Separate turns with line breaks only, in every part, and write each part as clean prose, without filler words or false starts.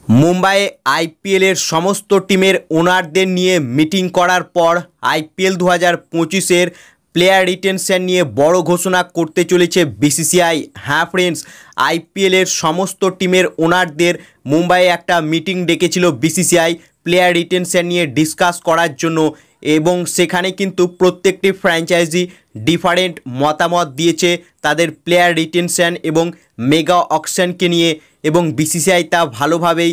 মুম্বাইয়ে আইপিএলের সমস্ত টিমের ওনারদের নিয়ে মিটিং করার পর আইপিএল 2025-এর প্লেয়ার রিটেনশন নিয়ে বড় ঘোষণা করতে চলেছে বিসিসিআই। হ্যাঁ ফ্রেন্ডস, আইপিএলের সমস্ত টিমের ওনারদের মুম্বাইয়ে একটা মিটিং ডেকেছিল বিসিসিআই প্লেয়ার রিটেনশন নিয়ে ডিসকাস করার জন্য, এবং সেখানে কিন্তু প্রত্যেকটি ফ্র্যাঞ্চাইজি ডিফারেন্ট মতামত দিয়েছে তাদের প্লেয়ার রিটেনশন এবং মেগা অকশনকে নিয়ে, এবং বিসিসিআই তা ভালোভাবেই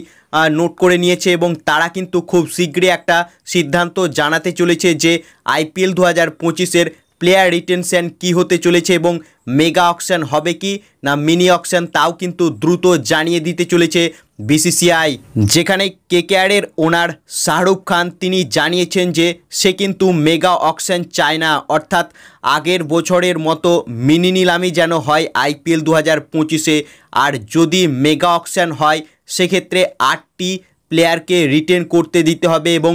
নোট করে নিয়েছে এবং তারা কিন্তু খুব শীঘ্রই একটা সিদ্ধান্ত জানাতে চলেছে যে আইপিএল 2025-এর প্লেয়ার রিটেনশন কী হতে চলেছে এবং মেগা অকশন হবে কি না মিনি অকশন, তাও কিন্তু দ্রুত জানিয়ে দিতে চলেছে বিসিসিআই। যেখানে কেকেআরের ওনার শাহরুখ খান তিনি জানিয়েছেন যে সে কিন্তু মেগা অকশন চায় না, অর্থাৎ আগের বছরের মতো মিনি নিলামি যেন হয় আইপিএল 2025-এ, আর যদি মেগা অকশন হয় সেক্ষেত্রে 8টি প্লেয়ারকে রিটেন করতে দিতে হবে এবং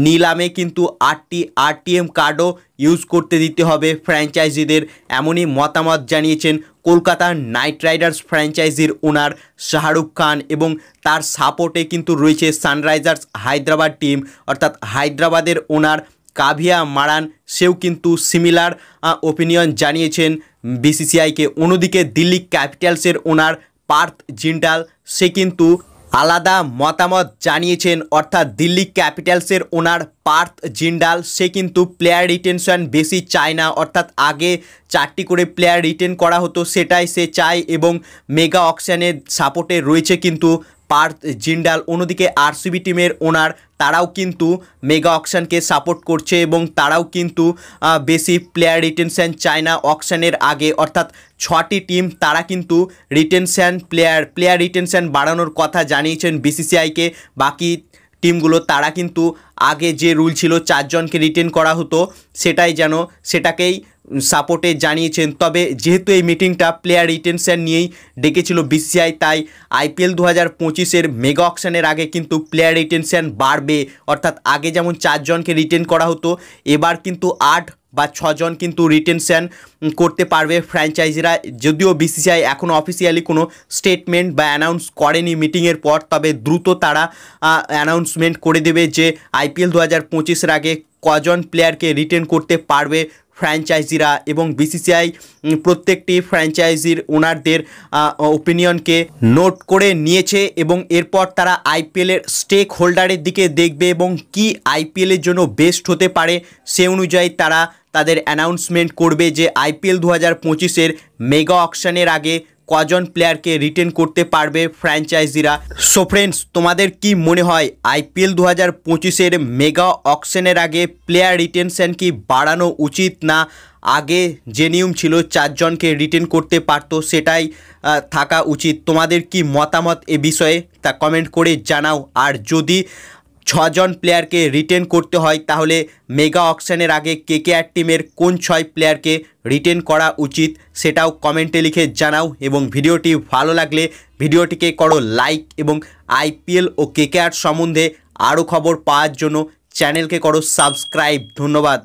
নিলামে কিন্তু 8টি আরটিএম কার্ডও ইউজ করতে দিতে হবে ফ্র্যাঞ্চাইজিদের, এমনই মতামত জানিয়েছেন কলকাতা নাইট রাইডার্স ফ্র্যাঞ্চাইজির ওনার শাহরুখ খান, এবং তার সাপোর্টে কিন্তু রয়েছে সানরাইজার্স হায়দ্রাবাদ টিম, অর্থাৎ হায়দ্রাবাদের ওনার কাভিয়া মারান, সেও কিন্তু সিমিলার ওপিনিয়ন জানিয়েছেন বিসিসিআইকে। অন্যদিকে দিল্লি ক্যাপিটালসের ওনার পার্থ জিন্টাল সে কিন্তু আলাদা মতামত জানিয়েছেন, অর্থাৎ দিল্লি ক্যাপিটালসের ওনার পার্থ জিন্টাল সে কিন্তু প্লেয়ার রিটেনশন বেশি চায় না, অর্থাৎ আগে 4টি করে প্লেয়ার রিটেন করা হতো সেটাই সে চায়, এবং মেগা অকশনের সাপোর্টে রয়েছে কিন্তু পার্থ জিন্টাল। অন্যদিকে আরসিবি টিমের ওনার তারাও কিন্তু মেগা অকশনকে সাপোর্ট করছে এবং তারাও কিন্তু বেশি প্লেয়ার রিটেনশন চায় না অকশনের আগে, অর্থাৎ 6টি টিম তারা কিন্তু রিটেনশন প্লেয়ার রিটেনশন বাড়ানোর কথা জানিয়েছেন বিসিসিআইকে। বাকি টিমগুলো তারা কিন্তু আগে যে রুল ছিল 4 জনকে রিটেন করা হতো সেটাকেই সাপোর্টে জানিয়েছেন। তবে যেহেতু এই মিটিংটা প্লেয়ার রিটেনশন নিয়েই ডেকেছিল বিসিসিআই, তাই আইপিএল 2025-এর মেগা অকশনের আগে কিন্তু প্লেয়ার রিটেনশন বাড়বে, অর্থাৎ আগে যেমন 4 জনকে রিটেন করা হতো এবার কিন্তু 8 বা 6 জন কিন্তু রিটেনশন করতে পারবে ফ্র্যাঞ্চাইজিরা। যদিও বিসিসিআই এখনও অফিসিয়ালি কোনো স্টেটমেন্ট বা অ্যানাউন্স করেনি মিটিংয়ের পর, তবে দ্রুত তারা অ্যানাউন্সমেন্ট করে দেবে যে আইপিএল 2025-এর আগে কজন প্লেয়ারকে রিটেন করতে পারবে ফ্র্যাঞ্চাইজিরা, এবং বিসিসিআই প্রত্যেকটি ফ্র্যাঞ্চাইজির ওনারদের ওপিনিয়নকে নোট করে নিয়েছে, এবং এরপর তারা আইপিএলের স্টেক হোল্ডারের দিকে দেখবে এবং কি আইপিএলের জন্য বেস্ট হতে পারে সে অনুযায়ী তারা তাদের অ্যানাউন্সমেন্ট করবে যে আইপিএল 2025-এর মেগা অকশনের আগে কজন প্লেয়ারকে রিটেন করতে পারবে ফ্র্যাঞ্চাইজিরা। সো ফ্রেন্ডস, তোমাদের কি মনে হয় আইপিএল 2025-এর মেগা অকশনের আগে প্লেয়ার রিটেনশন কি বাড়ানো উচিত, না আগে যে নিয়ম ছিল 4 জনকে রিটেন করতে পারতো সেটাই থাকা উচিত? তোমাদের কি মতামত এ বিষয়ে তা কমেন্ট করে জানাও। আর যদি 6 জন প্লেয়ারকে রিটেন করতে হয় তাহলে মেগা অকশনের আগে কেকেআর টিমের কোন 6 প্লেয়ারকে রিটেন করা উচিত সেটাও কমেন্টে লিখে জানাও, এবং ভিডিওটি ভালো লাগলে ভিডিওটিকে করো লাইক, এবং আইপিএল ও কেকেআর সম্বন্ধে আরও খবর পাওয়ার জন্য চ্যানেলকে করো সাবস্ক্রাইব। ধন্যবাদ।